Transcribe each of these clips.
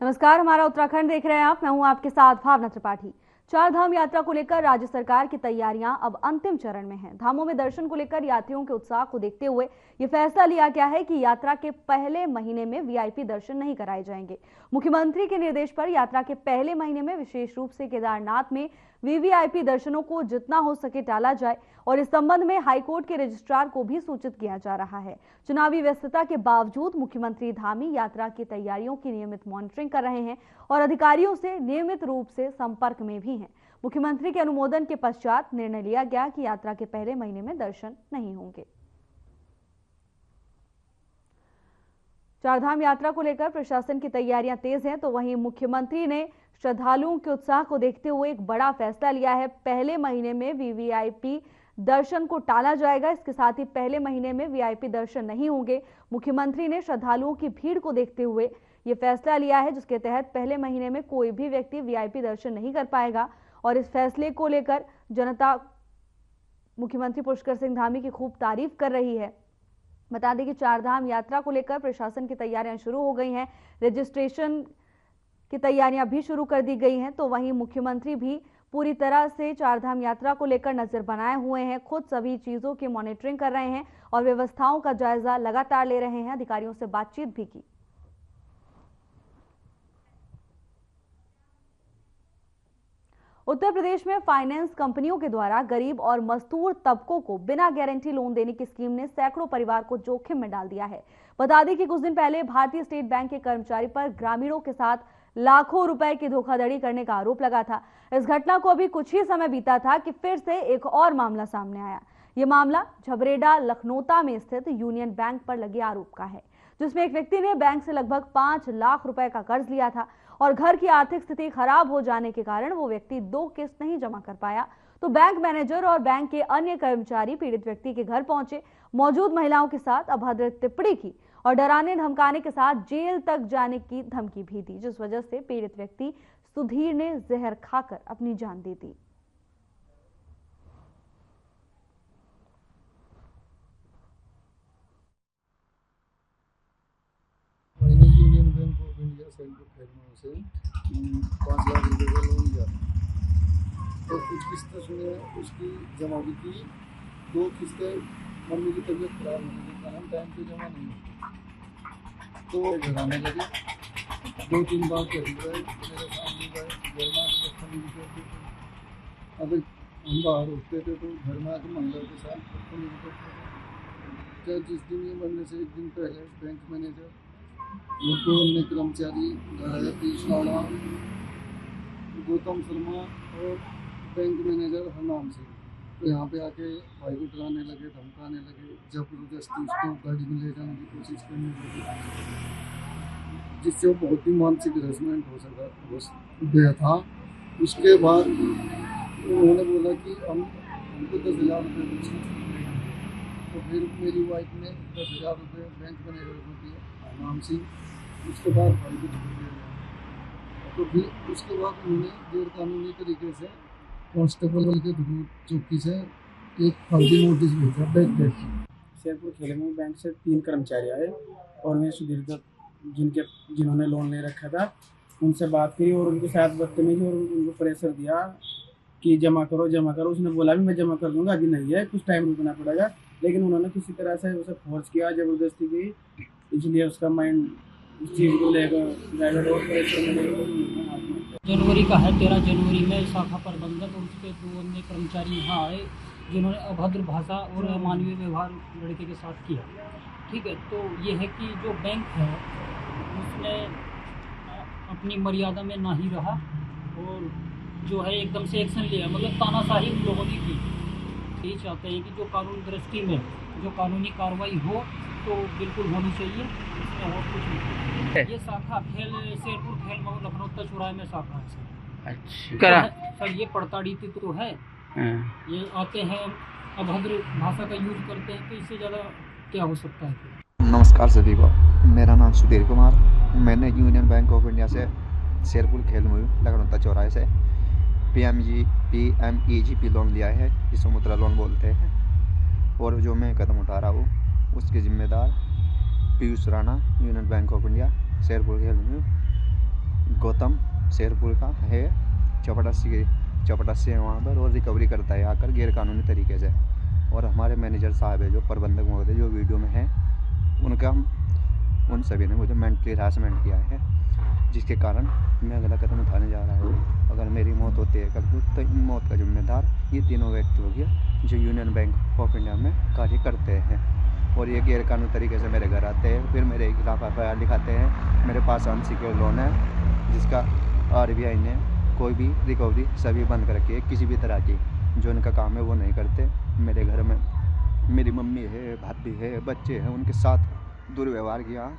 नमस्कार, हमारा उत्तराखंड देख रहे हैं आप। मैं हूं आपके साथ भावना त्रिपाठी। चार धाम यात्रा को लेकर राज्य सरकार की तैयारियां अब अंतिम चरण में हैं। धामों में दर्शन को लेकर यात्रियों के उत्साह को देखते हुए ये फैसला लिया गया है कि यात्रा के पहले महीने में वीआईपी दर्शन नहीं कराए जाएंगे। मुख्यमंत्री के निर्देश पर यात्रा के पहले महीने में विशेष रूप से केदारनाथ में वीवीआईपी दर्शनों को जितना हो सके टाला जाए और इस संबंध में हाईकोर्ट के रजिस्ट्रार को भी सूचित किया जा रहा है। चुनावी व्यस्तता के बावजूद मुख्यमंत्री धामी यात्रा की तैयारियों की नियमित मॉनिटरिंग कर रहे हैं और अधिकारियों से नियमित रूप से संपर्क में भी हैं। मुख्यमंत्री के अनुमोदन के पश्चात निर्णय लिया गया कि यात्रा के पहले महीने में दर्शन नहीं होंगे। चारधाम यात्रा को लेकर प्रशासन की तैयारियां तेज हैं, तो वहीं मुख्यमंत्री ने श्रद्धालुओं के उत्साह को देखते हुए एक बड़ा फैसला लिया है। पहले महीने में वीवीआईपी दर्शन को टाला जाएगा। इसके साथ ही पहले महीने में वीआईपी दर्शन नहीं होंगे। मुख्यमंत्री ने श्रद्धालुओं की भीड़ को देखते हुए ये फैसला लिया है, जिसके तहत पहले महीने में कोई भी व्यक्ति वीआईपी दर्शन नहीं कर पाएगा। और इस फैसले को लेकर जनता मुख्यमंत्री पुष्कर सिंह धामी की खूब तारीफ कर रही है। बता दें कि चारधाम यात्रा को लेकर प्रशासन की तैयारियां शुरू हो गई हैं। रजिस्ट्रेशन की तैयारियां भी शुरू कर दी गई हैं। तो वहीं मुख्यमंत्री भी पूरी तरह से चारधाम यात्रा को लेकर नजर बनाए हुए हैं। खुद सभी चीजों की मॉनिटरिंग कर रहे हैं और व्यवस्थाओं का जायजा लगातार ले रहे हैं। अधिकारियों से बातचीत भी की। उत्तर प्रदेश में फाइनेंस कंपनियों के द्वारा गरीब और मजदूर तबकों को बिना गारंटी लोन देने की स्कीम ने सैकड़ों परिवार को जोखिम में डाल दिया है। बता दें कि कुछ दिन पहले भारतीय स्टेट बैंक के कर्मचारी पर ग्रामीणों के साथ लाखों रुपए की धोखाधड़ी करने का आरोप लगा था। इस घटना को अभी कुछ ही समय बीता था कि फिर से एक और मामला सामने आया। ये मामला झबरेड़ा लखनौता में स्थित यूनियन बैंक पर लगे आरोप का है, जिसमें एक व्यक्ति ने बैंक से लगभग 5 लाख रुपए का कर्ज लिया था और घर की आर्थिक स्थिति खराब हो जाने के कारण वो व्यक्ति 2 किस्त नहीं जमा कर पाया। तो बैंक मैनेजर और बैंक के अन्य कर्मचारी पीड़ित व्यक्ति के घर पहुंचे, मौजूद महिलाओं के साथ अभद्र टिप्पणी की और डराने धमकाने के साथ जेल तक जाने की धमकी भी दी, जिस वजह से पीड़ित व्यक्ति सुधीर ने जहर खाकर अपनी जान दे दी। यूनियन बैंक ऑफ इंडिया से 5 लाख रुपए का लोन लिया तो कुछ किस्तें सुने उसकी जमा भी की। 2 किस्तें मम्मी की तबीयत खराब होने के कारण टाइम पे जमा नहीं हुई तो घर आने लगे। 2-3 बार कही गए, मेरे सामने गए, घर में आके बदतमीजी करते थे। अगर हम बाहर उठते थे तो घर में आके महिला के साथ बदतमीजी करते थे। क्या जिस दिन ये बनने से एक दिन पहले बैंक मैनेजर और 2 अन्य कर्मचारी तीस लाड़ा, गौतम शर्मा और बैंक मैनेजर हरनाम सिंह तो यहाँ पे आके भाई को डराने लगे, धमकाने लगे, जबरदस्ती उसको गाड़ी में ले जाने की कोशिश करने लगे, जिससे वो बहुत ही मानसिक हरेसमेंट हो गया था। उसके बाद उन्होंने बोला कि हमको 10,000 रुपये देंगे। तो फिर मेरी वाइफ ने 10,000 रुपये बैंक मैनेजर को दिए हरनाम सिंह। उसके बाद भाई को धमकी दिया गया। तो फिर उसके बाद उन्होंने गैर कानूनी तरीके से कांस्टेबल के चौकी से एक फर्जी नोटिस भेजा बैंक डेट। शेरपुर खेलमू बैंक से 3 कर्मचारी आए और मैं सुधीर दत्त जिन्होंने लोन ले रखा था उनसे बात करी और उनके साथ बदतमीजी और उनको प्रेशर दिया कि जमा करो। उसने बोला भी मैं जमा कर दूंगा, अभी नहीं है, कुछ टाइम रुकना पड़ेगा। लेकिन उन्होंने किसी तरह से उसे फोर्स किया, ज़बरदस्ती की, इसलिए उसका माइंड उस चीज़ को लेकर और जनवरी का है। 13 जनवरी में शाखा प्रबंधक और उसके 2 अन्य कर्मचारी यहाँ आए जिन्होंने अभद्र भाषा और अमानवीय व्यवहार लड़के के साथ किया। ठीक है, तो ये है कि जो बैंक है उसने अपनी मर्यादा में ना ही रहा और जो है एकदम से एक्शन लिया, मतलब तानाशाही उन लोगों ने की। यही चाहते हैं कि जो कानून दृष्टि में जो कानूनी कार्रवाई हो तो बिल्कुल होनी चाहिए, इसमें और कुछ नहीं। ये शाखा शेरपुर खेल लखनौता चौराहे में शाखा है सर। अच्छा सर ये पड़ताड़ी तो है। ये आते हैं अभद्र भाषा का यूज करते हैं, तो इससे ज़्यादा क्या हो सकता है। नमस्कार सभी को, मेरा नाम सुधीर कुमार। मैंने यूनियन बैंक ऑफ इंडिया से शेरपुर खेलमू लखनौता चौराहे से PMEGP लोन लिया है, जिसको मुद्रा लोन बोलते हैं। और जो मैं कदम उठा रहा हूँ उसके जिम्मेदार Piyush Rana, Union Bank of India Sherpur खेलमू। गौतम शेरपुर का है, चपटासी है वहाँ पर, और रिकवरी करता है आकर गैरकानूनी तरीके से। और हमारे मैनेजर साहब है जो प्रबंधक महोदय जो वीडियो में है, उन सभी ने मुझे मेंटली हरासमेंट किया है, जिसके कारण मैं अगला कदम उठाने जा रहा हूँ। अगर मेरी मौत होती है कल को, तो इन मौत का जिम्मेदार ये तीनों व्यक्ति हो गया जो यूनियन बैंक ऑफ इंडिया में कार्य करते हैं, और ये गैरकानूनी तरीके से मेरे घर आते हैं, फिर मेरे खिलाफ FIR लिखाते हैं। मेरे पास अनसिक्योर्ड लोन है जिसका RBI ने कोई भी रिकवरी सभी बंद कर रखी है, किसी भी तरह की जो इनका काम है वो नहीं करते। मेरे घर में मेरी मम्मी है, भाभी है, बच्चे हैं, उनके साथ दुर्व्यवहार किया।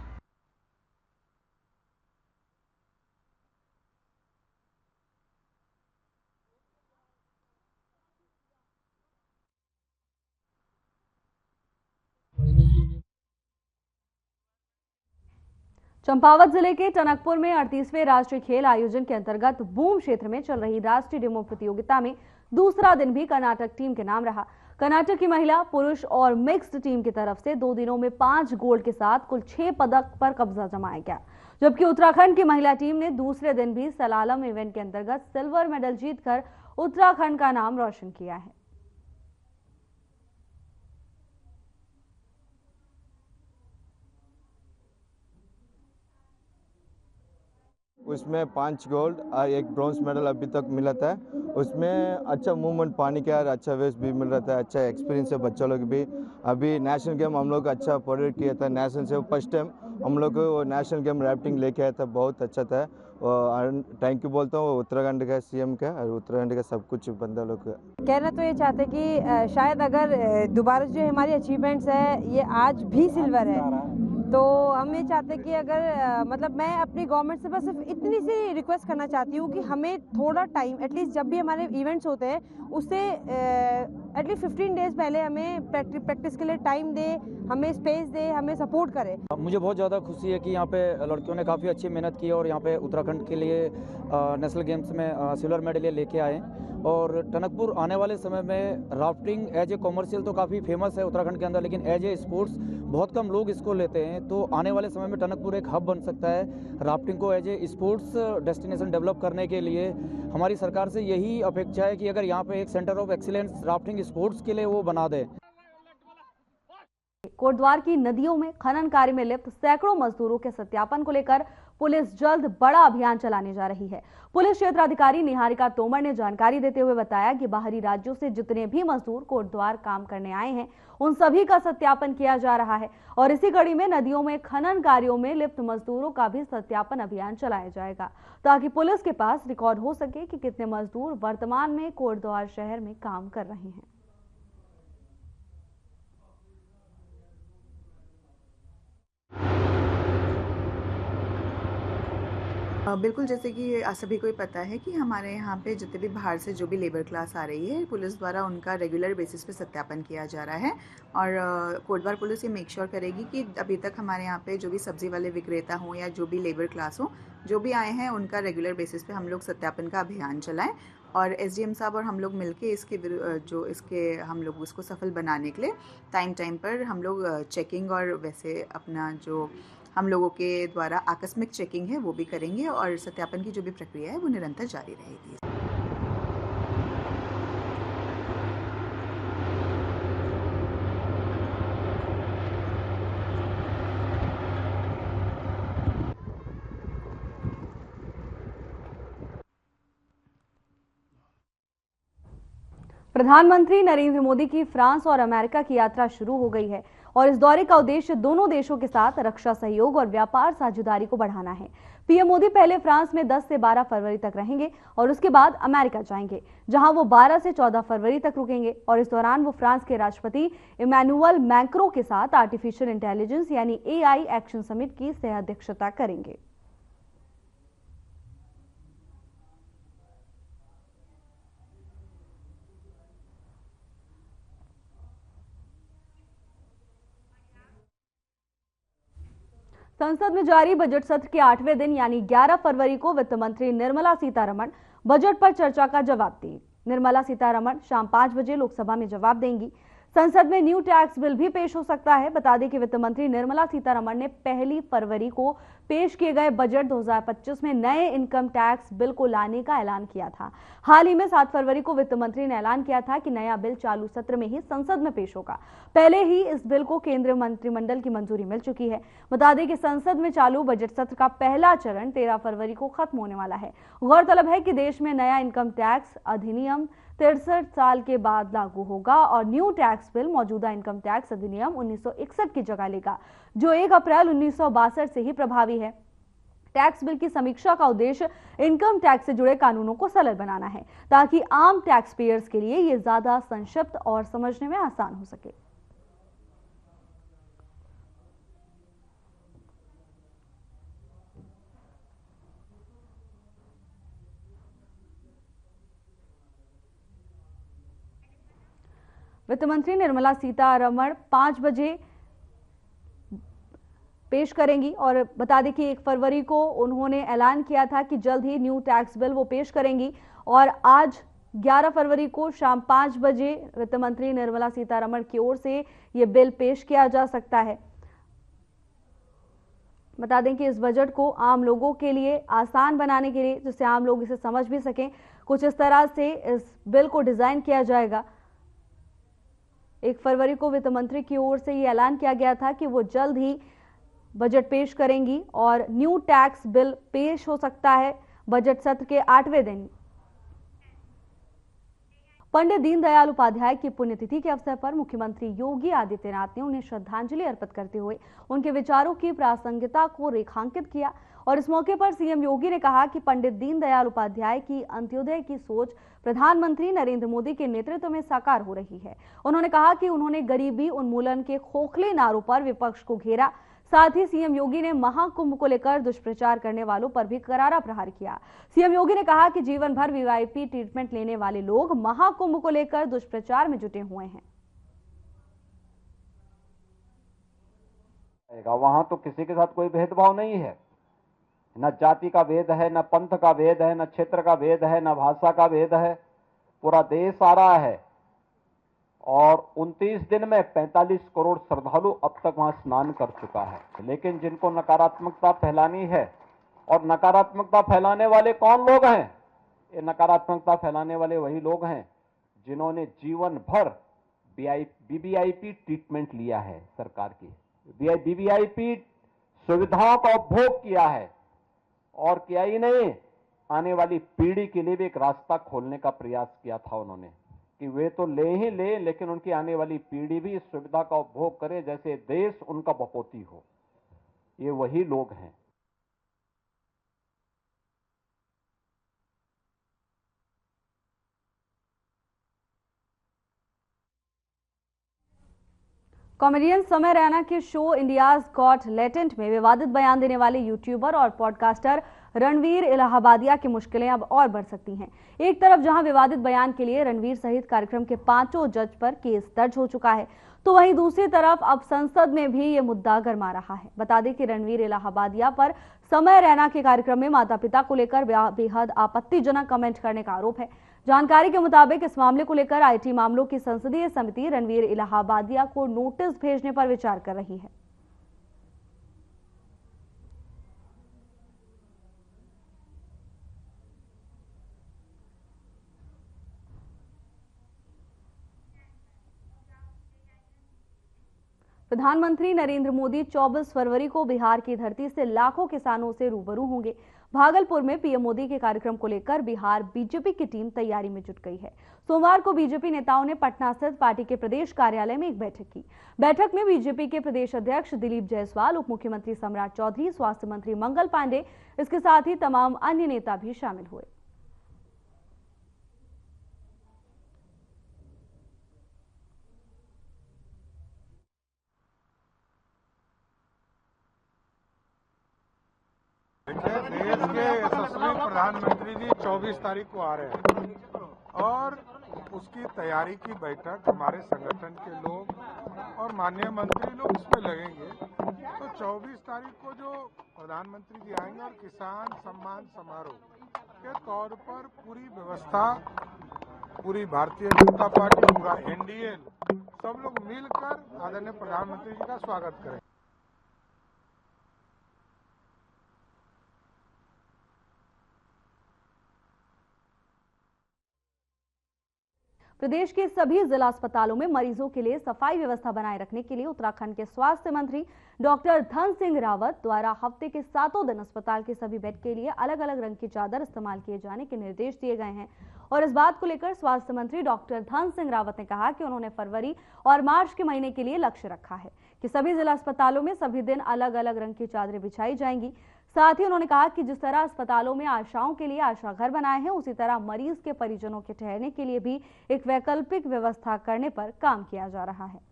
चंपावत जिले के टनकपुर में 38वें राष्ट्रीय खेल आयोजन के अंतर्गत बूम क्षेत्र में चल रही राष्ट्रीय डेमो प्रतियोगिता में दूसरा दिन भी कर्नाटक टीम के नाम रहा। कर्नाटक की महिला, पुरुष और मिक्स्ड टीम की तरफ से 2 दिनों में 5 गोल्ड के साथ कुल 6 पदक पर कब्जा जमाया गया, जबकि उत्तराखंड की महिला टीम ने दूसरे दिन भी सलालम इवेंट के अंतर्गत सिल्वर मेडल जीतकर उत्तराखंड का नाम रोशन किया है। उसमें 5 गोल्ड और 1 ब्रॉन्ज मेडल अभी तक मिला था। उसमें अच्छा मूवमेंट पानी का अच्छा वेस्ट भी मिल रहा था, अच्छा एक्सपीरियंस है बच्चों लोग भी। अभी नेशनल गेम हम लोग अच्छा प्रोड्यूस किया था, नेशनल से फर्स्ट टाइम हम लोग को नेशनल गेम राफ्टिंग लेके आया था, बहुत अच्छा था। और थैंक यू बोलता हूँ उत्तराखंड का CM का और उत्तराखंड का सब कुछ बंदा लोग का। कहना तो ये चाहते कि शायद अगर दोबारा जो हमारी अचीवमेंट्स है ये आज भी सिल्वर है, तो हम ये चाहते हैं कि अगर मतलब मैं अपनी गवर्नमेंट से बस सिर्फ इतनी सी रिक्वेस्ट करना चाहती हूँ कि हमें थोड़ा टाइम एटलीस्ट जब भी हमारे इवेंट्स होते हैं उससे एटलीस्ट 15 डेज पहले हमें प्रैक्टिस के लिए टाइम दे, हमें स्पेस दे, हमें सपोर्ट करे। मुझे बहुत ज़्यादा खुशी है कि यहाँ पे लड़कियों ने काफ़ी अच्छी मेहनत की और यहाँ पे उत्तराखंड के लिए नेशनल गेम्स में सिल्वर मेडल लेके आए। और टनकपुर आने वाले समय में राफ्टिंग एज ए कॉमर्शियल तो काफ़ी फेमस है उत्तराखंड के अंदर, लेकिन एज ए स्पोर्ट्स बहुत कम लोग इसको लेते हैं। तो आने वाले समय में टनकपुर एक हब बन सकता है राफ्टिंग को as a sports destination develop करने के लिए। हमारी सरकार से यही अपेक्षा है कि अगर यहाँ पे एक centre of excellence rafting sports के लिए वो बना दे। कोटद्वार की नदियों में खनन कार्य में लिप्त सैकड़ों मजदूरों के सत्यापन को लेकर पुलिस जल्द बड़ा अभियान चलाने जा रही है। पुलिस क्षेत्राधिकारी निहारिका तोमर ने जानकारी देते हुए बताया कि बाहरी राज्यों से जितने भी मजदूर कोटद्वार काम करने आए हैं उन सभी का सत्यापन किया जा रहा है, और इसी कड़ी में नदियों में खनन कार्यों में लिप्त मजदूरों का भी सत्यापन अभियान चलाया जाएगा, ताकि पुलिस के पास रिकॉर्ड हो सके कि कितने मजदूर वर्तमान में कोटद्वार शहर में काम कर रहे हैं। बिल्कुल, जैसे कि सभी को ही पता है कि हमारे यहाँ पे जितने भी बाहर से जो भी लेबर क्लास आ रही है, पुलिस द्वारा उनका रेगुलर बेसिस पे सत्यापन किया जा रहा है। और कोटद्वार पुलिस ये मेक श्योर करेगी कि अभी तक हमारे यहाँ पे जो भी सब्ज़ी वाले विक्रेता हों या जो भी लेबर क्लास हो, जो भी आए हैं उनका रेगुलर बेसिस पे हम लोग सत्यापन का अभियान चलाएँ। और SDM साहब और हम लोग मिलके इसके हम लोग उसको सफल बनाने के लिए टाइम पर हम लोग चेकिंग और वैसे अपना जो हम लोगों के द्वारा आकस्मिक चेकिंग है वो भी करेंगे, और सत्यापन की जो भी प्रक्रिया है वो निरंतर जारी रहेगी। प्रधानमंत्री नरेंद्र मोदी की फ्रांस और अमेरिका की यात्रा शुरू हो गई है, और इस दौरे का उद्देश्य दोनों देशों के साथ रक्षा सहयोग और व्यापार साझेदारी को बढ़ाना है। पीएम मोदी पहले फ्रांस में 10 से 12 फरवरी तक रहेंगे और उसके बाद अमेरिका जाएंगे, जहां वो 12 से 14 फरवरी तक रुकेंगे, और इस दौरान वो फ्रांस के राष्ट्रपति इमैनुअल मैक्रों के साथ आर्टिफिशियल इंटेलिजेंस यानी AI एक्शन समिट की सह अध्यक्षता करेंगे। संसद में जारी बजट सत्र के 8वें दिन यानी 11 फरवरी को वित्त मंत्री निर्मला सीतारमण बजट पर चर्चा का जवाब देंगी। निर्मला सीतारमण शाम 5 बजे लोकसभा में जवाब देंगी। संसद में न्यू टैक्स बिल भी पेश हो सकता है। बता दें कि वित्त मंत्री निर्मला सीतारमण ने 1 फरवरी को पेश किए गए बजट 2025 में नए इनकम टैक्स बिल को लाने का ऐलान किया था। हाल ही में 7 फरवरी को वित्त मंत्री ने ऐलान किया था कि नया बिल चालू सत्र में ही संसद में पेश होगा। पहले ही इस बिल को केंद्रीय मंत्रिमंडल की मंजूरी मिल चुकी है। बता दें कि संसद में चालू बजट सत्र का पहला चरण 13 फरवरी को खत्म होने वाला है। गौरतलब है कि देश में नया इनकम टैक्स अधिनियम 63 साल के बाद लागू होगा और न्यू टैक्स बिल मौजूदा इनकम टैक्स अधिनियम 1961 की जगह लेगा, जो 1 अप्रैल 1962 से ही प्रभावी है। टैक्स बिल की समीक्षा का उद्देश्य इनकम टैक्स से जुड़े कानूनों को सरल बनाना है, ताकि आम टैक्स पेयर्स के लिए ये ज्यादा संक्षिप्त और समझने में आसान हो सके। वित्त मंत्री निर्मला सीतारमण 5 बजे पेश करेंगी और बता दें कि 1 फरवरी को उन्होंने ऐलान किया था कि जल्द ही न्यू टैक्स बिल वो पेश करेंगी और आज 11 फरवरी को शाम 5 बजे वित्त मंत्री निर्मला सीतारमण की ओर से ये बिल पेश किया जा सकता है। बता दें कि इस बजट को आम लोगों के लिए आसान बनाने के लिए, जिससे आम लोग इसे समझ भी सकें, कुछ इस तरह से इस बिल को डिजाइन किया जाएगा। 1 फरवरी को वित्त मंत्री की ओर से ये ऐलान किया गया था कि वो जल्द ही बजट पेश करेंगी और न्यू टैक्स बिल पेश हो सकता है बजट सत्र के 8वें दिन। पंडित दीनदयाल उपाध्याय की पुण्यतिथि के अवसर पर मुख्यमंत्री योगी आदित्यनाथ ने उन्हें श्रद्धांजलि अर्पित करते हुए उनके विचारों की प्रासंगिकता को रेखांकित किया और इस मौके पर सीएम योगी ने कहा कि पंडित दीनदयाल उपाध्याय की अंत्योदय की सोच प्रधानमंत्री नरेंद्र मोदी के नेतृत्व में साकार हो रही है। उन्होंने कहा कि उन्होंने गरीबी उन्मूलन के खोखले नारों पर विपक्ष को घेरा। साथ ही सीएम योगी ने महाकुंभ को लेकर दुष्प्रचार करने वालों पर भी करारा प्रहार किया। सीएम योगी ने कहा कि जीवन भर वीआईपी ट्रीटमेंट लेने वाले लोग महाकुंभ को लेकर दुष्प्रचार में जुटे हुए हैं। वहां तो किसी के साथ कोई भेदभाव नहीं है, न जाति का भेद है, न पंथ का भेद है, न क्षेत्र का भेद है, न भाषा का भेद है। पूरा देश आ रहा है और 29 दिन में 45 करोड़ श्रद्धालु अब तक वहां स्नान कर चुका है। लेकिन जिनको नकारात्मकता फैलानी है, और नकारात्मकता फैलाने वाले कौन लोग हैं? ये नकारात्मकता फैलाने वाले वही लोग हैं जिन्होंने जीवन भर वीवीआईपी ट्रीटमेंट लिया है, सरकार की वीवीआईपी सुविधाओं का उपभोग किया है, और किया ही नहीं, आने वाली पीढ़ी के लिए भी एक रास्ता खोलने का प्रयास किया था उन्होंने कि वे तो ले ही ले, लेकिन उनकी आने वाली पीढ़ी भी इस सुविधा का उपभोग करे, जैसे देश उनका बपोती हो। ये वही लोग हैं। कॉमेडियन समय रैना के शो इंडियाज गॉट टैलेंट में विवादित बयान देने वाले यूट्यूबर और पॉडकास्टर रणवीर इलाहाबादिया की मुश्किलें अब और बढ़ सकती हैं। एक तरफ जहां विवादित बयान के लिए रणवीर सहित कार्यक्रम के 5 जज पर केस दर्ज हो चुका है, तो वहीं दूसरी तरफ अब संसद में भी ये मुद्दा गरमा रहा है। बता दें कि रणवीर इलाहाबादिया पर समय रैना के कार्यक्रम में माता पिता को लेकर बेहद आपत्तिजनक कमेंट करने का आरोप है। जानकारी के मुताबिक इस मामले को लेकर आईटी मामलों की संसदीय समिति रणवीर इलाहाबादिया को नोटिस भेजने पर विचार कर रही है। प्रधानमंत्री नरेंद्र मोदी 24 फरवरी को बिहार की धरती से लाखों किसानों से रूबरू होंगे। भागलपुर में पीएम मोदी के कार्यक्रम को लेकर बिहार बीजेपी की टीम तैयारी में जुट गई है। सोमवार को बीजेपी नेताओं ने पटना स्थित पार्टी के प्रदेश कार्यालय में एक बैठक की। बैठक में बीजेपी के प्रदेश अध्यक्ष दिलीप जायसवाल, उप मुख्यमंत्री सम्राट चौधरी, स्वास्थ्य मंत्री मंगल पांडे, इसके साथ ही तमाम अन्य नेता भी शामिल हुए। देश के यशस्वी प्रधानमंत्री जी 24 तारीख को आ रहे हैं और उसकी तैयारी की बैठक हमारे संगठन के लोग और माननीय मंत्री लोग इसमें लगेंगे। तो 24 तारीख को जो प्रधानमंत्री जी आएंगे और किसान सम्मान समारोह के तौर पर पूरी व्यवस्था, पूरी भारतीय जनता पार्टी, पूरा एनडीए, सब लोग मिलकर आदरणीय प्रधानमंत्री जी का स्वागत करें। प्रदेश के सभी जिला अस्पतालों में मरीजों के लिए सफाई व्यवस्था बनाए रखने के लिए उत्तराखंड के स्वास्थ्य मंत्री डॉक्टर धन सिंह रावत द्वारा हफ्ते के 7 दिन अस्पताल के सभी बेड के लिए अलग अलग रंग की चादर इस्तेमाल किए जाने के निर्देश दिए गए हैं। और इस बात को लेकर स्वास्थ्य मंत्री डॉक्टर धन सिंह रावत ने कहा कि उन्होंने फरवरी और मार्च के महीने के लिए लक्ष्य रखा है कि सभी जिला अस्पतालों में सभी दिन अलग अलग रंग की चादरें बिछाई जाएंगी। साथ ही उन्होंने कहा कि जिस तरह अस्पतालों में आशाओं के लिए आशा घर बनाए हैं, उसी तरह मरीज के परिजनों के ठहरने के लिए भी एक वैकल्पिक व्यवस्था करने पर काम किया जा रहा है।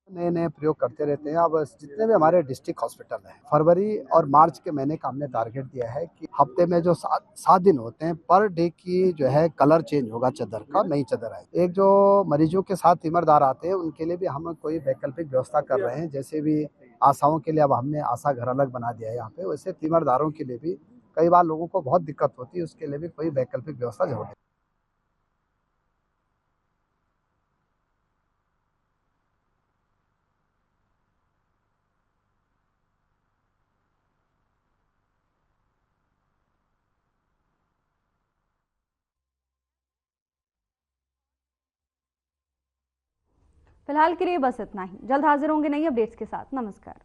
नए नए प्रयोग करते रहते हैं। अब जितने भी हमारे डिस्ट्रिक्ट हॉस्पिटल हैं, फरवरी और मार्च के महीने का हमने टारगेट दिया है कि हफ्ते में जो 7 दिन होते हैं, पर डे की जो है कलर चेंज होगा चादर का, नई चादर है। एक जो मरीजों के साथ तीमरदार आते हैं उनके लिए भी हम कोई वैकल्पिक व्यवस्था कर रहे हैं। जैसे भी आशाओं के लिए अब हमने आशा घर अलग बना दिया है यहाँ पे, वैसे तीमरदारों के लिए भी कई बार लोगों को बहुत दिक्कत होती है, उसके लिए भी कोई वैकल्पिक व्यवस्था जरूर है। फिलहाल के लिए बस इतना ही। जल्द हाजिर होंगे नई अपडेट्स के साथ। नमस्कार।